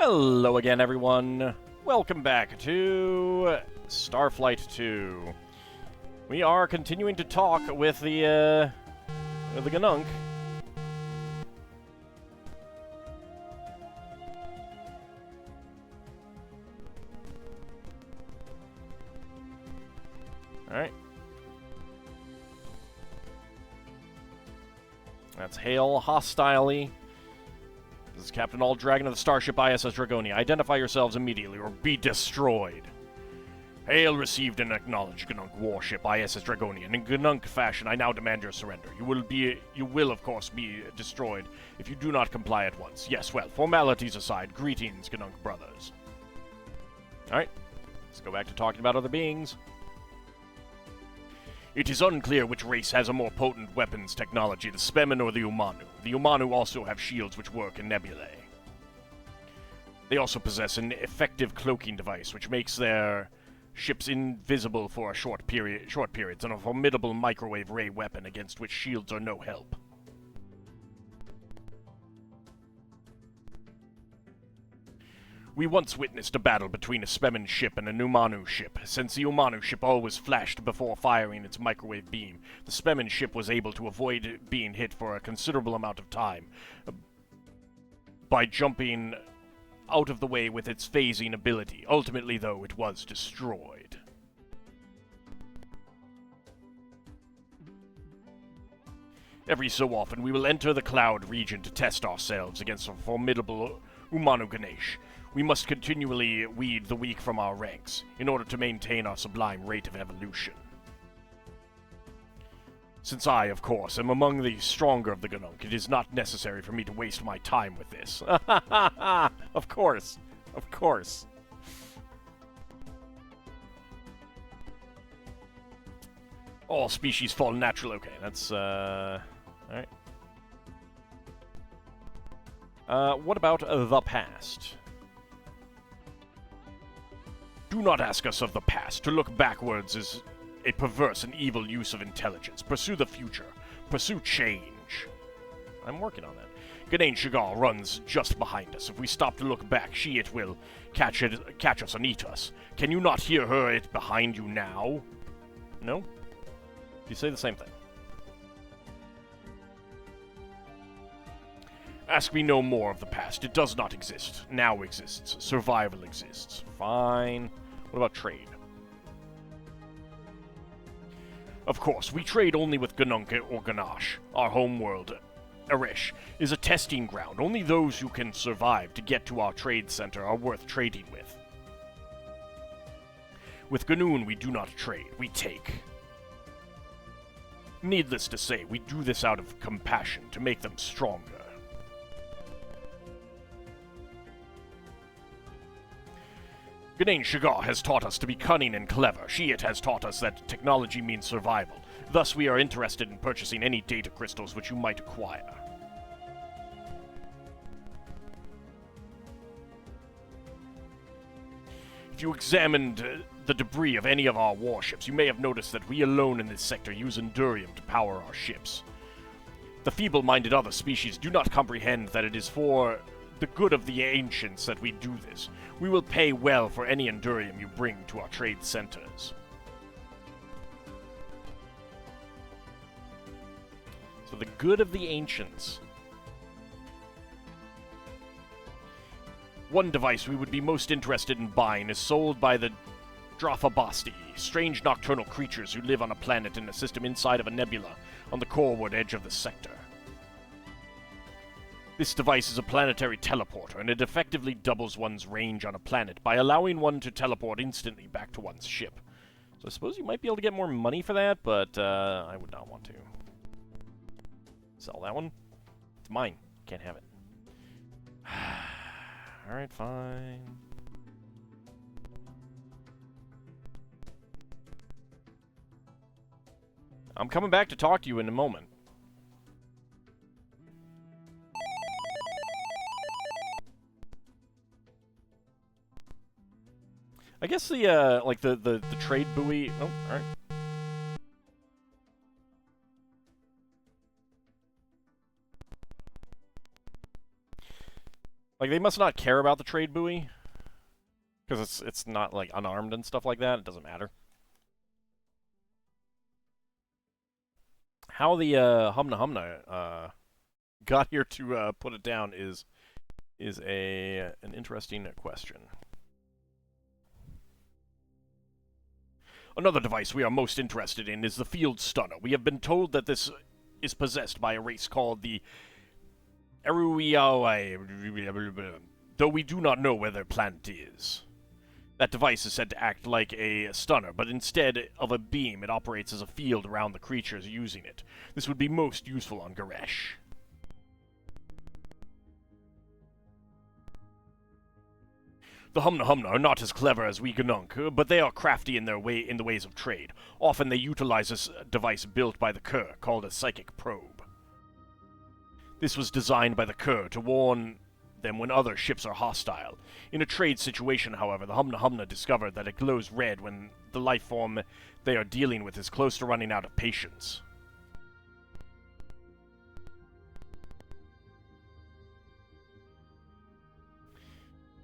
Hello again, everyone. Welcome back to Starflight 2. We are continuing to talk with the Ganunk. Alright. Let's hail hostilely. This is Captain AuldDragon of the starship ISS Dragonia. Identify yourselves immediately or be destroyed. Hail received and acknowledged, Ganunk warship ISS Dragonia. In Ganunk fashion, I now demand your surrender. You will of course be destroyed if you do not comply at once. Yes, well, formalities aside, greetings, Ganunk brothers. Alright, let's go back to talking about other beings. It is unclear which race has a more potent weapons technology, the Spemin or the Umanu. The Umanu also have shields which work in nebulae. They also possess an effective cloaking device, which makes their ships invisible for short periods, and a formidable microwave ray weapon against which shields are no help. We once witnessed a battle between a Spemin ship and a Umanu ship. Since the Umanu ship always flashed before firing its microwave beam, the Spemin ship was able to avoid being hit for a considerable amount of time by jumping out of the way with its phasing ability. Ultimately, though, it was destroyed. Every so often, we will enter the Cloud region to test ourselves against a formidable Umanu Ganesh. We must continually weed the weak from our ranks, in order to maintain our sublime rate of evolution. Since I, of course, am among the stronger of the Ganunk, it is not necessary for me to waste my time with this. Of course. Of course. All species fall natural. Okay, that's, alright. What about the past? Do not ask us of the past. To look backwards is a perverse and evil use of intelligence. Pursue the future. Pursue change. I'm working on that. Ganesh Shigar runs just behind us. If we stop to look back, it will catch us and eat us. Can you not hear her it behind you now? No? You say the same thing. Ask me no more of the past. It does not exist. Now exists. Survival exists. Fine. What about trade? Of course, we trade only with Ganunk or Ganache. Our homeworld, Arish, is a testing ground. Only those who can survive to get to our trade center are worth trading with. With Ganoon, we do not trade. We take. Needless to say, we do this out of compassion to make them stronger. Ganesh Shigar has taught us to be cunning and clever. It has taught us that technology means survival. Thus, we are interested in purchasing any data crystals which you might acquire. If you examined the debris of any of our warships, you may have noticed that we alone in this sector use Endurium to power our ships. The feeble-minded other species do not comprehend that it is for the good of the ancients that we do this. We will pay well for any Endurium you bring to our trade centers. So the good of the ancients. One device we would be most interested in buying is sold by the Drafabasti, strange nocturnal creatures who live on a planet in a system inside of a nebula on the coreward edge of the sector. This device is a planetary teleporter, and it effectively doubles one's range on a planet by allowing one to teleport instantly back to one's ship. So I suppose you might be able to get more money for that, but I would not want to. Sell that one? It's mine. Can't have it. Alright, fine. I'm coming back to talk to you in a moment. I guess the, like, the trade buoy... Oh, alright. Like, they must not care about the trade buoy. Because it's not, like, unarmed and stuff like that. It doesn't matter. How the Humna Humna got here to put it down is an interesting question. Another device we are most interested in is the Field Stunner. We have been told that this is possessed by a race called the Eruiawai, though we do not know where their planet is. That device is said to act like a stunner, but instead of a beam, it operates as a field around the creatures using it. This would be most useful on Garesh. The Humna Humna are not as clever as we Gnunk, but they are crafty in the ways of trade. Often they utilize this device built by the Kerr, called a psychic probe. This was designed by the Kerr to warn them when other ships are hostile. In a trade situation, however, the Humna Humna discovered that it glows red when the life form they are dealing with is close to running out of patience.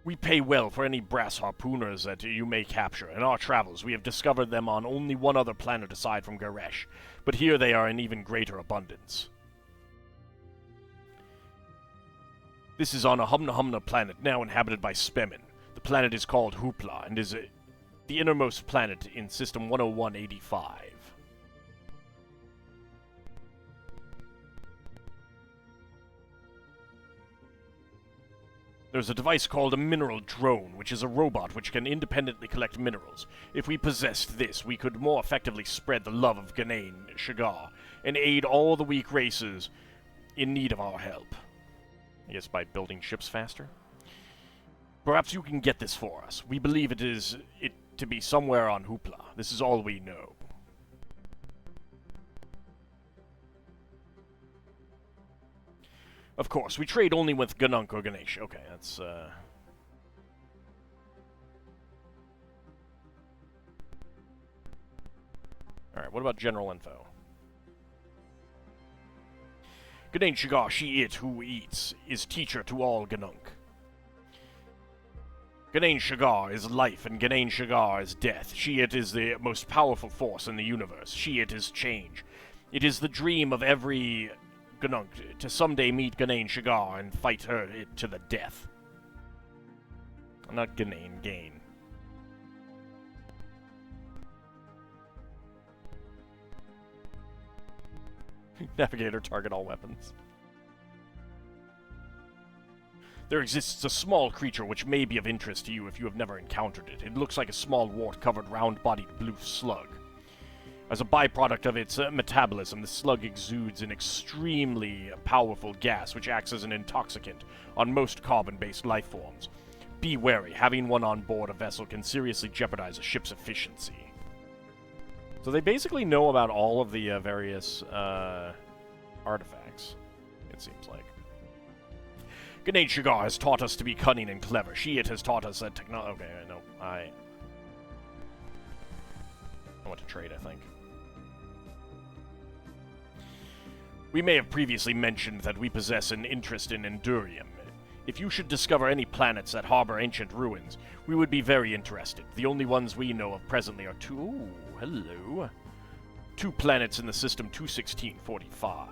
We pay well for any brass harpooners that you may capture. In our travels, we have discovered them on only one other planet aside from Garesh, but here they are in even greater abundance. This is on a Humna Humna planet now inhabited by Spemin. The planet is called Hoopla and is the innermost planet in System 10185. There's a device called a mineral drone, which is a robot which can independently collect minerals. If we possessed this, we could more effectively spread the love of Ganain Shagar and aid all the weak races in need of our help. I guess by building ships faster? Perhaps you can get this for us. We believe it to be somewhere on Hoopla. This is all we know. Of course, we trade only with Ganunk or Ganesh. Okay, that's, Alright, what about general info? Ganain Shagar, she it who eats, is teacher to all Ganunk. Ganain Shagar is life, and Ganain Shagar is death. She it is the most powerful force in the universe. She it is change. It is the dream of every Ganunk to someday meet Ganain Shagar and fight her it to the death. Not Ganain, Gain. Navigator, target all weapons. There exists a small creature which may be of interest to you if you have never encountered it. It looks like a small wart-covered, round-bodied blue slug. As a byproduct of its metabolism, the slug exudes an extremely powerful gas which acts as an intoxicant on most carbon-based life forms. Be wary, having one on board a vessel can seriously jeopardize a ship's efficiency. So they basically know about all of the various artifacts, it seems like. Ganain Shagar has taught us to be cunning and clever. She it has taught us that technology. Okay, no, I want to trade, I think. We may have previously mentioned that we possess an interest in Endurium. If you should discover any planets that harbor ancient ruins, we would be very interested. The only ones we know of presently are two... Ooh, hello. 2 planets in the system 21645.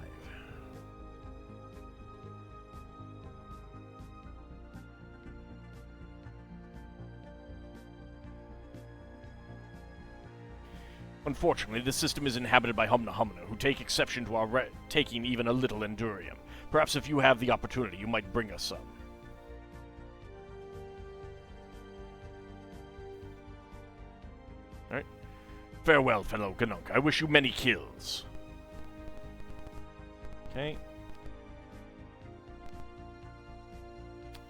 Unfortunately, this system is inhabited by Humna Humna, who take exception to our taking even a little Endurium. Perhaps if you have the opportunity, you might bring us some. Alright. Farewell, fellow Ganunk. I wish you many kills. Okay.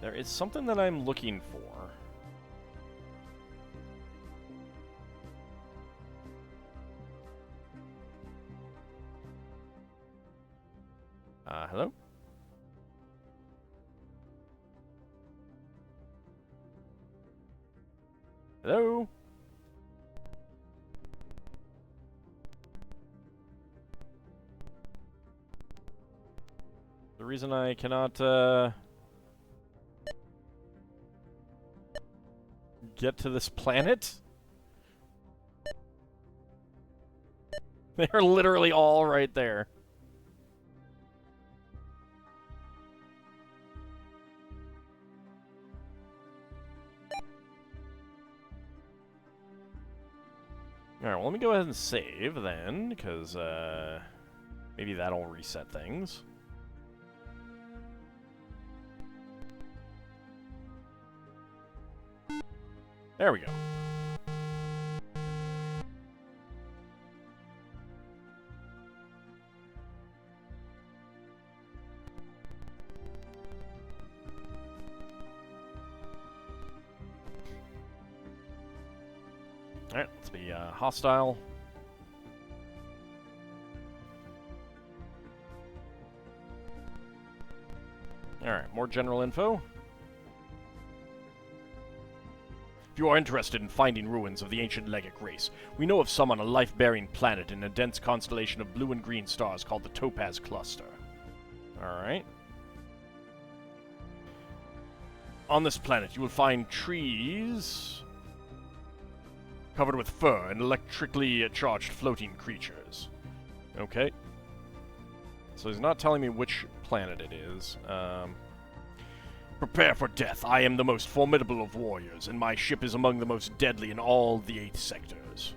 There is something that I'm looking for. Hello? Hello? The reason I cannot, get to this planet? They're literally all right there. Alright, well, let me go ahead and save then, because maybe that'll reset things. There we go. Alright, let's be hostile. Alright, more general info. If you are interested in finding ruins of the ancient Legic race, we know of some on a life-bearing planet in a dense constellation of blue and green stars called the Topaz Cluster. Alright. On this planet, you will find trees covered with fur and electrically charged floating creatures. Okay. So he's not telling me which planet it is. Prepare for death. I am the most formidable of warriors, and my ship is among the most deadly in all the 8 sectors.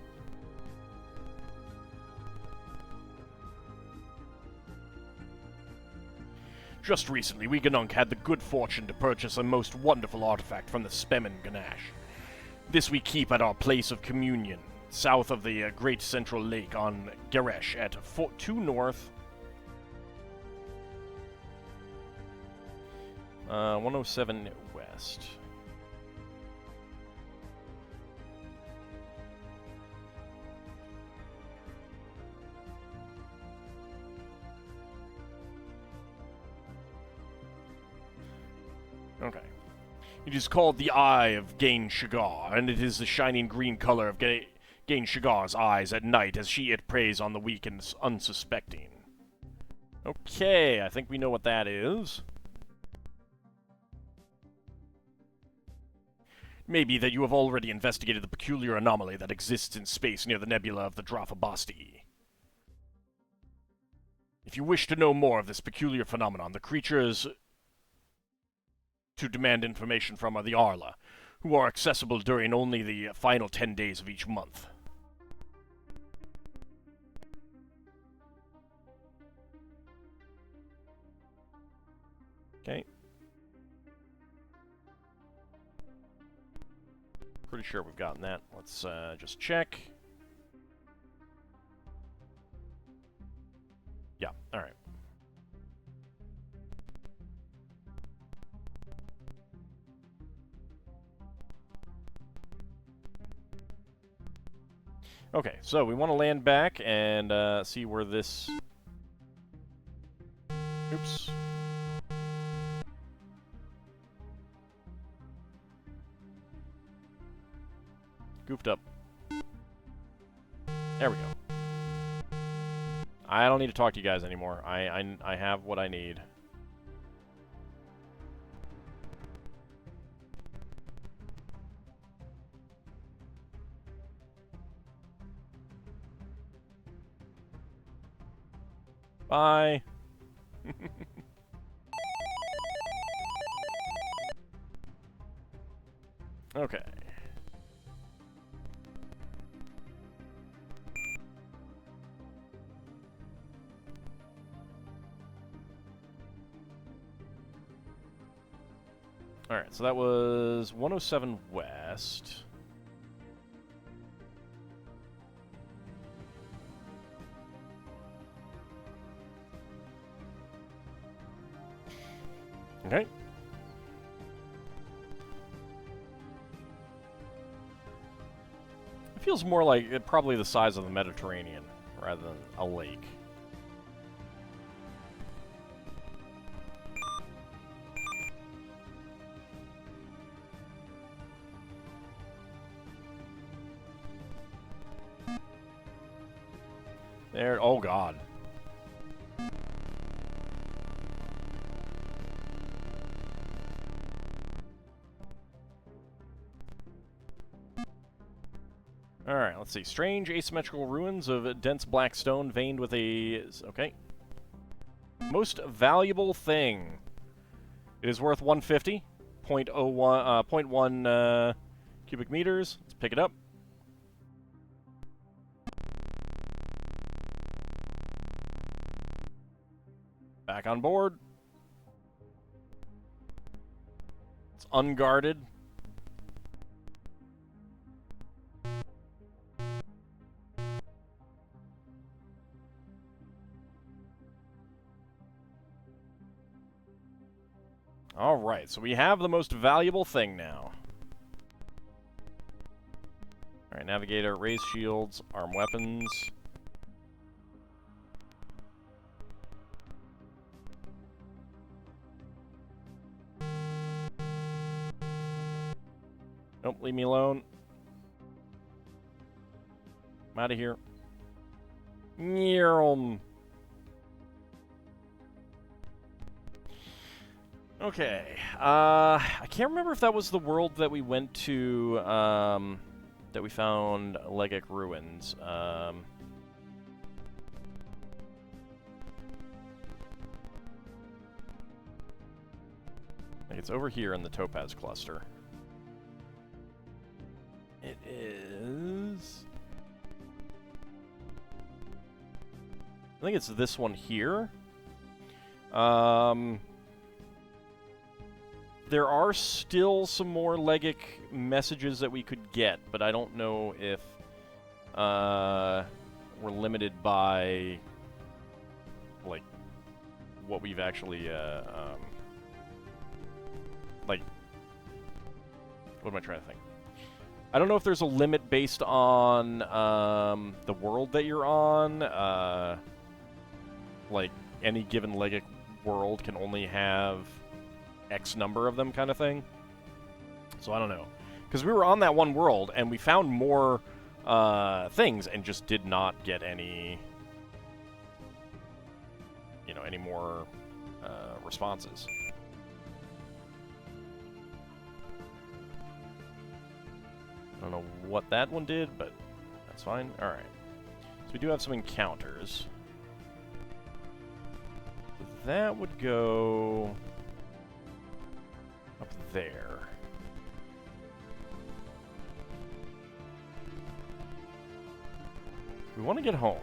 Just recently, we Ganunk had the good fortune to purchase a most wonderful artifact from the Spemin Ganache. This we keep at our place of communion, south of the Great Central Lake on Garesh at 2 North, 107 West. Okay. It is called the Eye of Gain Shigar, and it is the shining green color of Gain Shigar's eyes at night as it preys on the weak and unsuspecting. Okay, I think we know what that is. Maybe that you have already investigated the peculiar anomaly that exists in space near the nebula of the Drafabasti. If you wish to know more of this peculiar phenomenon, the creatures to demand information from are the Arla, who are accessible during only the final 10 days of each month. Okay. Pretty sure we've gotten that. Let's just check. Yeah, alright. Okay, so we want to land back and see where this... Oops. Goofed up. There we go. I don't need to talk to you guys anymore. I have what I need. Bye. Okay. Alright, so that was 107 West. Okay. It feels more like probably the size of the Mediterranean rather than a lake. There, oh god. Alright, let's see. Strange asymmetrical ruins of dense black stone veined with a... Okay. Most valuable thing. It is worth 150. 0.1 cubic meters. Let's pick it up. Back on board. It's unguarded. Alright, so we have the most valuable thing now. Alright, navigator, raise shields, arm weapons. Nope, leave me alone. I'm out of here. Okay, I can't remember if that was the world that we went to, that we found Legic ruins. I think it's over here in the Topaz cluster. It is... I think it's this one here. There are still some more Legic messages that we could get, but I don't know if we're limited by, like, what we've actually, like, what am I trying to think? I don't know if there's a limit based on the world that you're on. Like, any given Legic world can only have X number of them, kind of thing. So I don't know. Because we were on that one world, and we found more things, and just did not get any, you know, any more responses. I don't know what that one did, but that's fine. Alright. So we do have some encounters. That would go up there. We want to get home.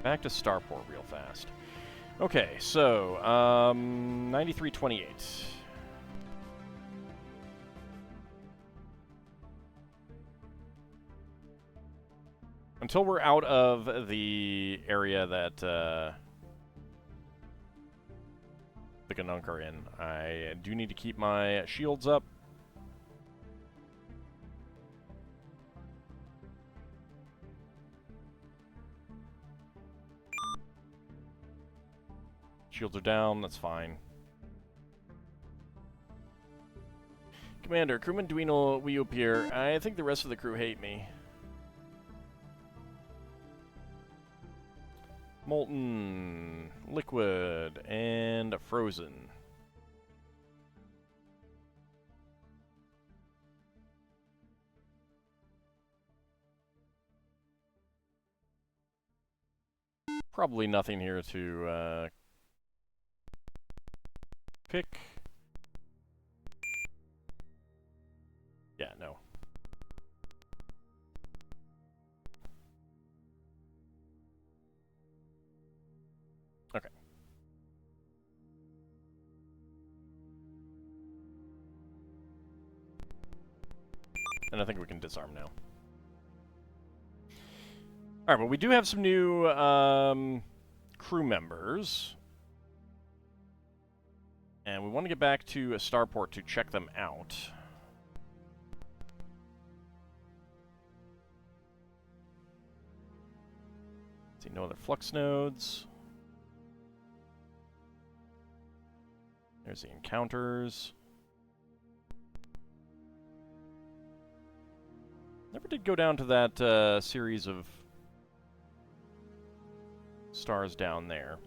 Back to Starport real fast. Okay, so, 9328. Until we're out of the area that, the Ganunk are in, I do need to keep my shields up. Shields are down, that's fine. Commander, crewman Dweenal, we appear. I think the rest of the crew hate me. Molten, liquid, and frozen. Probably nothing here to pick. Yeah, no. Okay. And I think we can disarm now. Alright, but we do have some new crew members. And we want to get back to Starport to check them out. See, no other flux nodes. There's the encounters. Never did go down to that series of stars down there.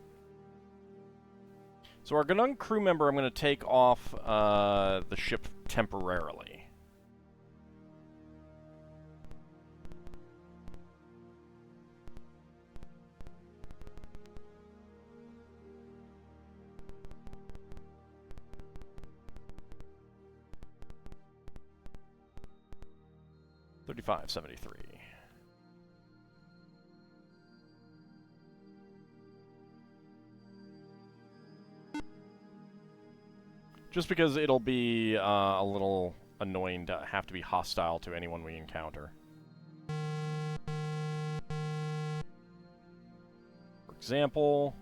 So our Gnung crew member, I'm going to take off the ship temporarily. $35.73. Just because it'll be a little annoying to have to be hostile to anyone we encounter. For example...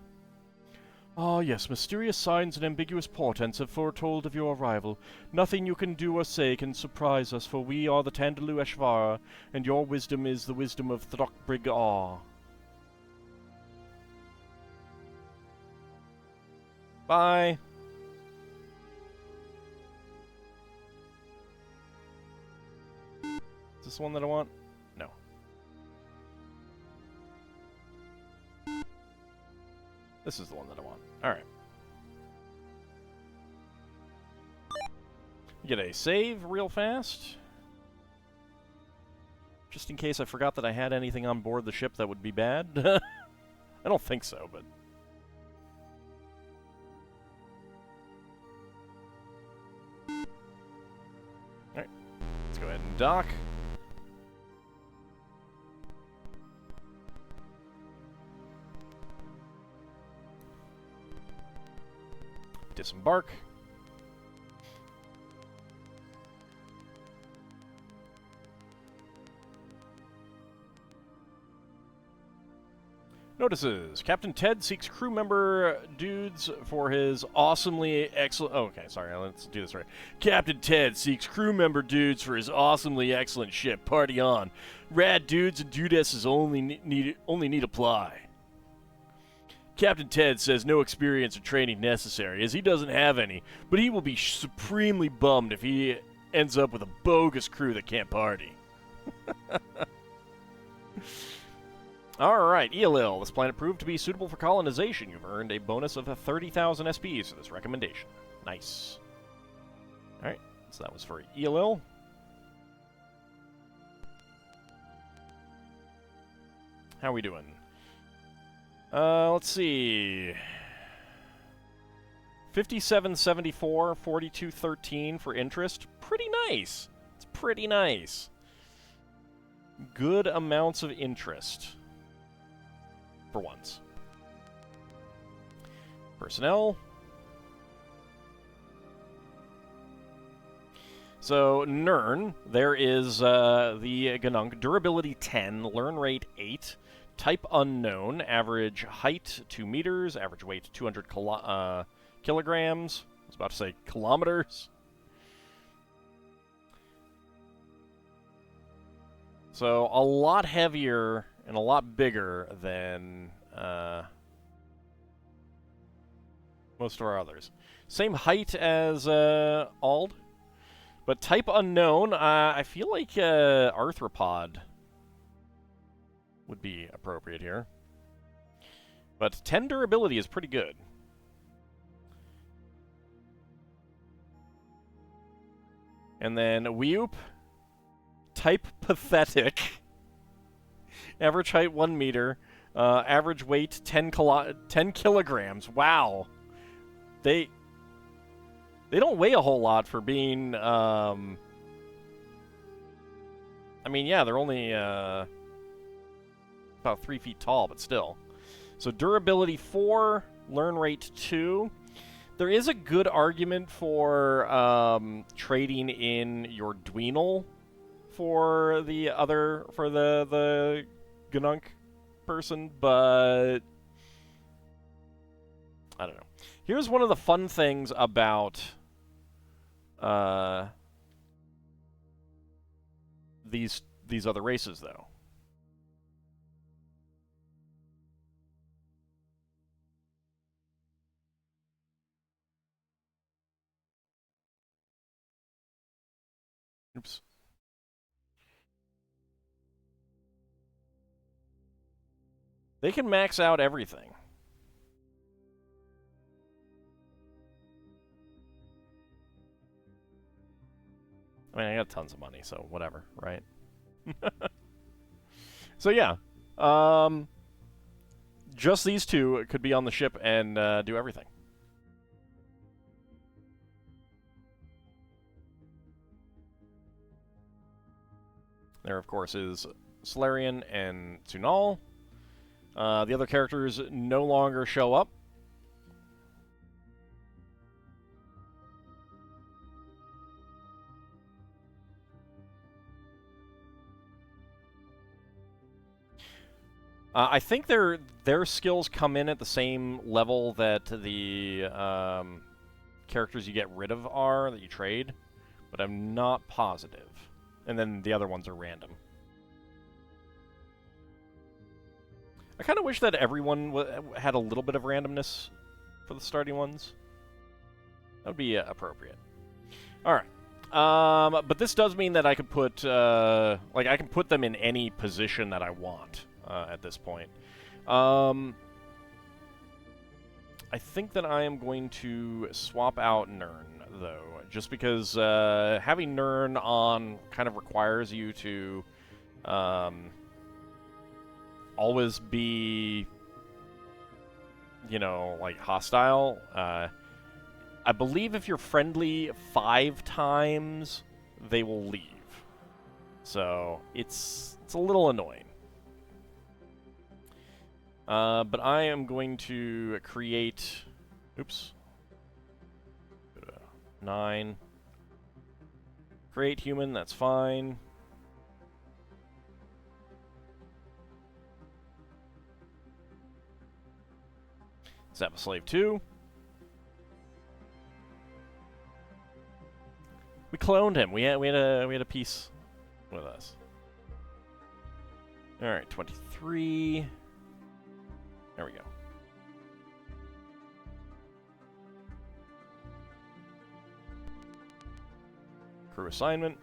Ah, yes, mysterious signs and ambiguous portents have foretold of your arrival. Nothing you can do or say can surprise us, for we are the Tandalu Eshvara, and your wisdom is the wisdom of Throckbrig Aw. Bye! Is this the one that I want? No. This is the one that I want. Alright. Get a save real fast. Just in case I forgot that I had anything on board the ship that would be bad. I don't think so, but... Alright. Let's go ahead and dock. Disembark. Notices. Captain Ted seeks crew member dudes for his awesomely excellent... Oh, okay, sorry, let's do this right. Captain Ted seeks crew member dudes for his awesomely excellent ship. Party on. Rad dudes and dudesses only need apply. Captain Ted says no experience or training necessary, as he doesn't have any, but he will be supremely bummed if he ends up with a bogus crew that can't party. Alright, Eolil. This planet proved to be suitable for colonization. You've earned a bonus of 30,000 SPs for this recommendation. Nice. Alright, so that was for Eolil. How are we doing? Let's see. 5774, 4213 for interest. Pretty nice. It's pretty nice. Good amounts of interest. For once. Personnel. So, Nern, there is the Gnunk. Durability 10, learn rate 8. Type unknown, average height 2 meters, average weight 200 kilograms. I was about to say kilometers. So a lot heavier and a lot bigger than most of our others. Same height as Auld, but type unknown. I feel like arthropod would be appropriate here. But 10 durability is pretty good. And then Weoop, type pathetic. Average height 1 meter. Average weight 10 kilograms. Wow. They don't weigh a whole lot for being... I mean, yeah, they're only... about 3 feet tall, but still. So durability 4, learn rate 2. There is a good argument for trading in your Dweenal for the other, for the Gnunk person, but I don't know. Here's one of the fun things about these other races, though. Oops. They can max out everything. I mean, I got tons of money, so whatever, right? So yeah, just these two could be on the ship and do everything. There, of course, is Solarian and Tsunal. The other characters no longer show up. I think their skills come in at the same level that the characters you get rid of are, that you trade, but I'm not positive. And then the other ones are random. I kind of wish that everyone had a little bit of randomness for the starting ones. That would be appropriate. All right. But this does mean that I could put, like, I can put them in any position that I want at this point. I think that I am going to swap out Nern, though, just because having Nern on kind of requires you to always be, you know, like, hostile. I believe if you're friendly 5 times, they will leave. So it's a little annoying. But I am going to create... Oops. 9. Create human, that's fine. Zap a slave 2. We cloned him. We had a piece with us. All right, 23. There we go. Crew assignment.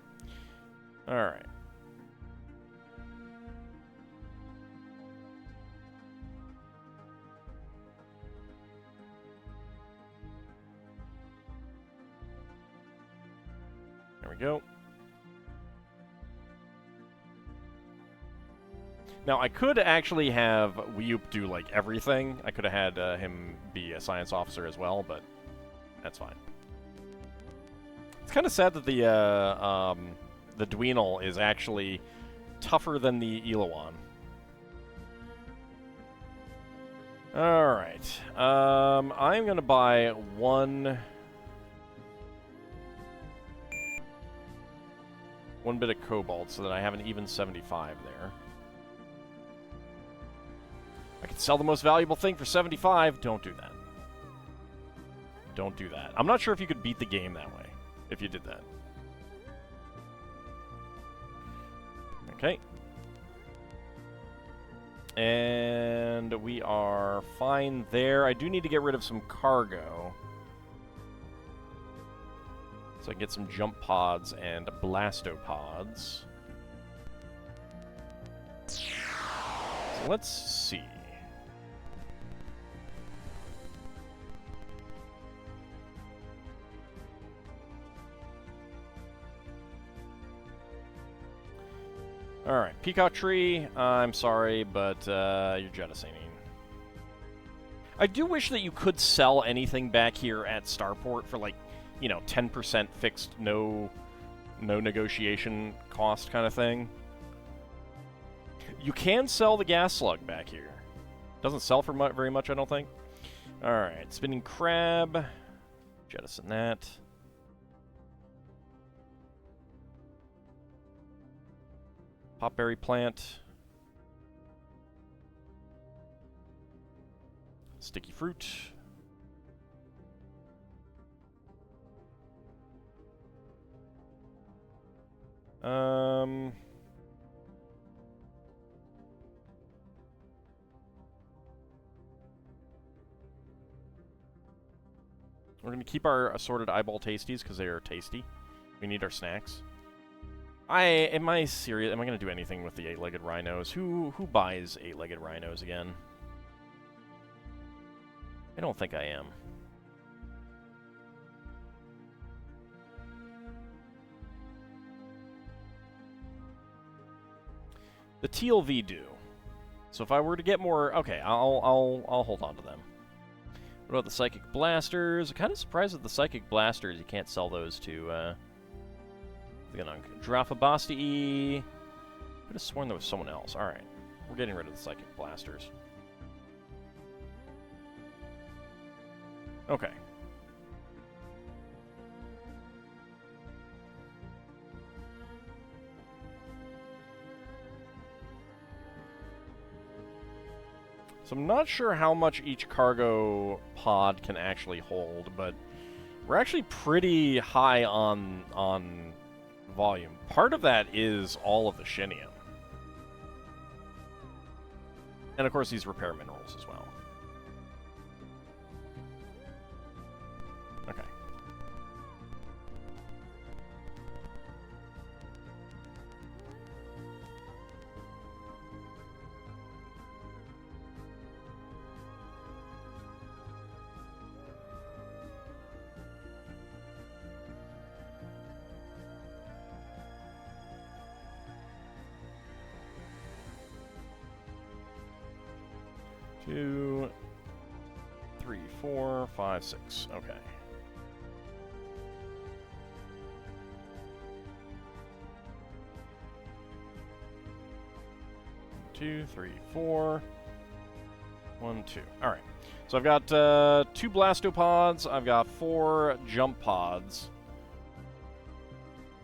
All right. There we go. Now, I could actually have Weeoop do, like, everything. I could have had him be a science officer as well, but that's fine. It's kind of sad that the Dweenal is actually tougher than the Eloan. Alright. I'm going to buy one bit of Cobalt so that I have an even 75 there. I could sell the most valuable thing for 75. Don't do that. Don't do that. I'm not sure if you could beat the game that way, if you did that. Okay. And we are fine there. I do need to get rid of some cargo. So I can get some jump pods and blastopods. So let's see. Alright, Peacock Tree, I'm sorry, but you're jettisoning. I do wish that you could sell anything back here at Starport for, like, you know, 10% fixed, no negotiation cost kind of thing. You can sell the gas slug back here. Doesn't sell for very much, I don't think. Alright, spinning crab. Jettison that. Popberry plant. Sticky fruit. We're going to keep our assorted eyeball tasties because they are tasty. We need our snacks. Am I serious? Am I going to do anything with the 8-legged rhinos? Who buys 8-legged rhinos again? I don't think I am. The TLV do. So if I were to get more, okay, I'll hold on to them. What about the Psychic Blasters? I'm kind of surprised that the Psychic Blasters, you can't sell those to, Drafabasti. I could have sworn there was someone else. Alright, we're getting rid of the Psychic Blasters. Okay. So I'm not sure how much each cargo pod can actually hold, but we're actually pretty high on volume. Part of that is all of the Shinium. And of course these repair minerals as well. Okay. Two, 3, 4, 5, 6. Okay. 2, 3, 4. 1, 2. Alright. So I've got 2 Blastopods. I've got 4 Jump Pods.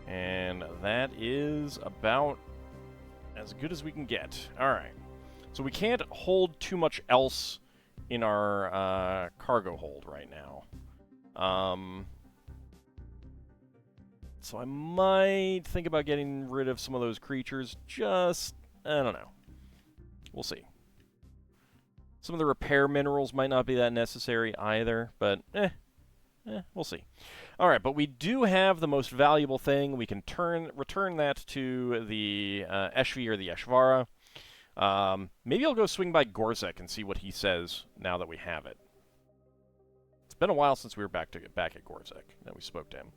And that is about as good as we can get. Alright. So we can't hold too much else in our cargo hold right now. So I might think about getting rid of some of those creatures. Just, I don't know. We'll see. Some of the repair minerals might not be that necessary either, but we'll see. All right, but we do have the most valuable thing. We can return that to the Eshvi or the Eshvara. Maybe I'll go swing by Gorzek and see what he says now that we have it. It's been a while since we were back at Gorzek, that we spoke to him.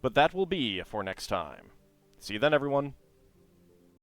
But that will be for next time. See you then, everyone.